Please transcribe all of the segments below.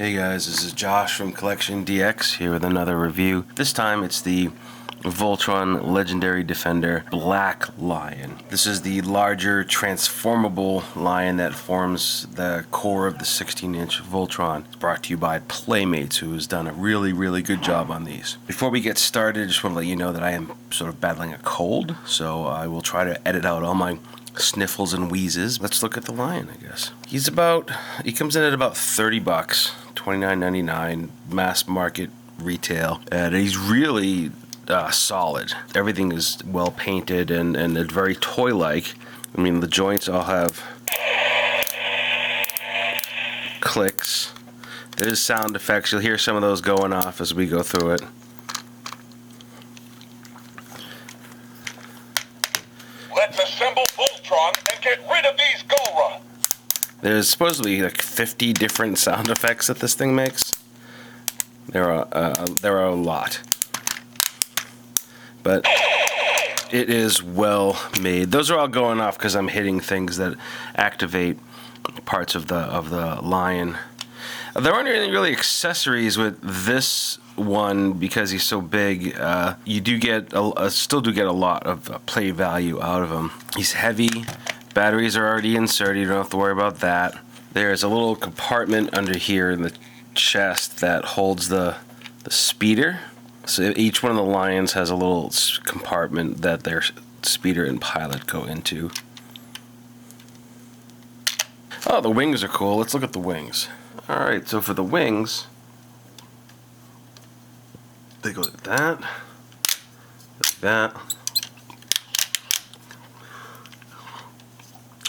Hey guys, this is Josh from CollectionDX here with another review. This time it's the Voltron Legendary Defender Black Lion. This is the larger transformable lion that forms the core of the 16-inch Voltron. It's brought to you by Playmates, who has done a really good job on these. Before we get started, I just want to let you know that I am sort of battling a cold, so I will try to edit out all my sniffles and wheezes. Let's look at the lion, I guess. He comes in at about $30, $29.99, mass market retail, and he's really solid. Everything is well painted and it's very toy-like. I mean, the joints all have clicks. There's sound effects. You'll hear some of those going off as we go through it. Let's assemble Voltron and get rid of these Golra. There's supposedly like 50 different sound effects that this thing makes. There are a lot, but it is well made. Those are all going off because I'm hitting things that activate parts of the lion. There aren't any really accessories with this one because he's so big. You do get still do get a lot of play value out of him. He's heavy. Batteries are already inserted. You don't have to worry about that. There's a little compartment under here in the chest that holds the speeder. So each one of the lions has a little compartment that their speeder and pilot go into. Oh, the wings are cool. Let's look at the wings. Alright, so for the wings, they go like that, like that.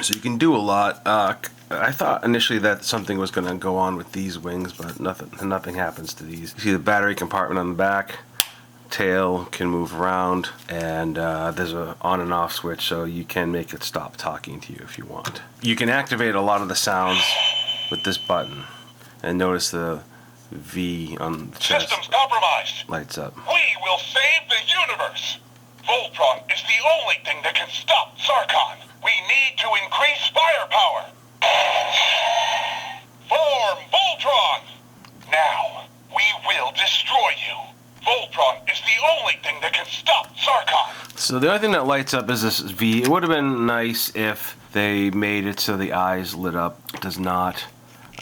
So you can do a lot. I thought initially that something was going to go on with these wings, but nothing happens to these. You see the battery compartment on the back. Tail can move around, and there's a on and off switch, so you can make it stop talking to you if you want. You can activate a lot of the sounds with this button, and notice the V on the chest. Systems compromised. Lights up. We will save the universe. Voltron is the only thing that can stop Sarkon. We need to increase firepower. Form Voltron. Now, we will destroy you. Voltron is the only thing that can stop Sarkon. So the only thing that lights up is this V. It would have been nice if they made it so the eyes lit up. It does not.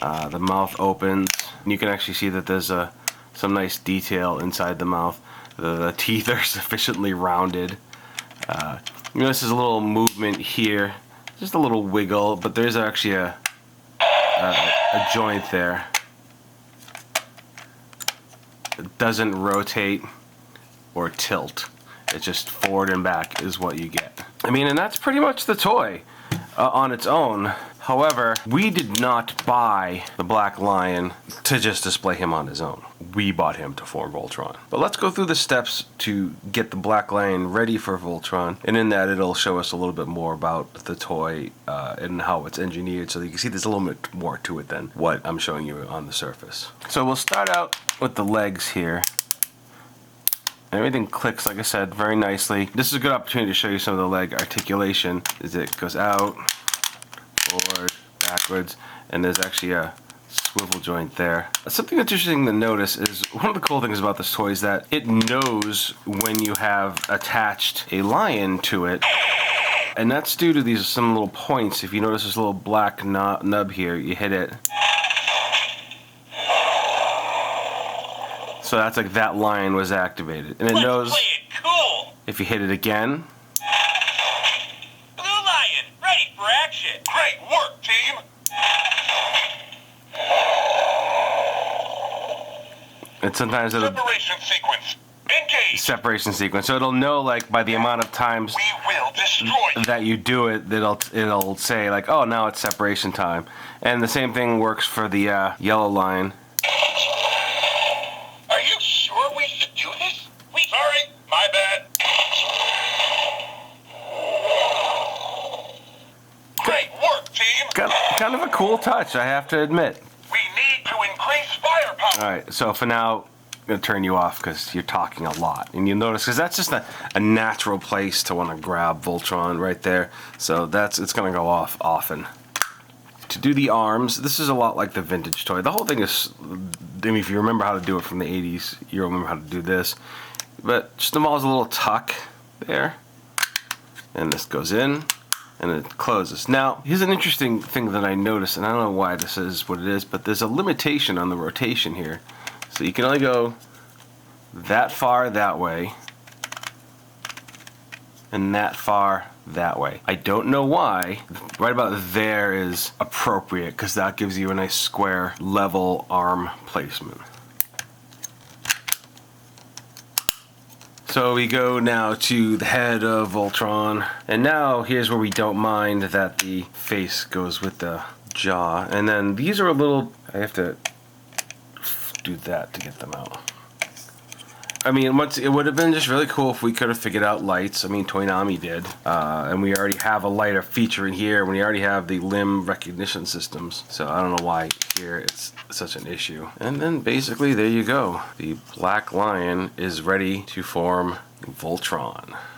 The mouth opens. And you can actually see that there's some nice detail inside the mouth. The teeth are sufficiently rounded. You notice there's a little movement here. Just a little wiggle, but there's actually a joint there. It doesn't rotate or tilt. It's just forward and back is what you get. I mean, and that's pretty much the toy on its own. However, we did not buy the Black Lion to just display him on his own. We bought him to form Voltron. But let's go through the steps to get the Black Lion ready for Voltron. And in that, it'll show us a little bit more about the toy and how it's engineered. So you can see there's a little bit more to it than what I'm showing you on the surface. So we'll start out with the legs here. Everything clicks, like I said, very nicely. This is a good opportunity to show you some of the leg articulation. As it goes out, forward, backwards, and there's actually a swivel joint there. Something that's interesting to notice is one of the cool things about this toy is that it knows when you have attached a lion to it, and that's due to these some little points. If you notice this little black nub here, you hit it. So that's like that lion was activated, and it knows Cool. if you hit it again. Blue Lion, ready for action. Great work, team. And sometimes it'll Separation sequence. Engage. separation sequence, so it'll know like by the amount of times We will destroy you. that you do it, it'll say like, oh, now it's separation time. And the same thing works for the yellow lion. Are you sure we should do this? Sorry, my bad. Great work, team. Kind of a cool touch, I have to admit. We need to increase firepower. Alright, so for now, I'm going to turn you off because you're talking a lot. And you'll notice, because that's just a natural place to want to grab Voltron right there. So it's going to go off often. To do the arms, this is a lot like the vintage toy. The whole thing is, I mean, if you remember how to do it from the 80s, you remember how to do this. But just involves a little tuck there. And this goes in, and it closes. Now, here's an interesting thing that I noticed, and I don't know why this is what it is, but there's a limitation on the rotation here. So you can only go that far that way, and that far that way. I don't know why. Right about there is appropriate, because that gives you a nice square level arm placement. So we go now to the head of Voltron, and now here's where we don't mind that the face goes with the jaw, and then these are a little, I have to do that to get them out. I mean, it would have been just really cool if we could have figured out lights. I mean, Toynami did. And we already have a lighter feature in here. We already have the limb recognition systems. So I don't know why here it's such an issue. And then basically, there you go. The Black Lion is ready to form Voltron.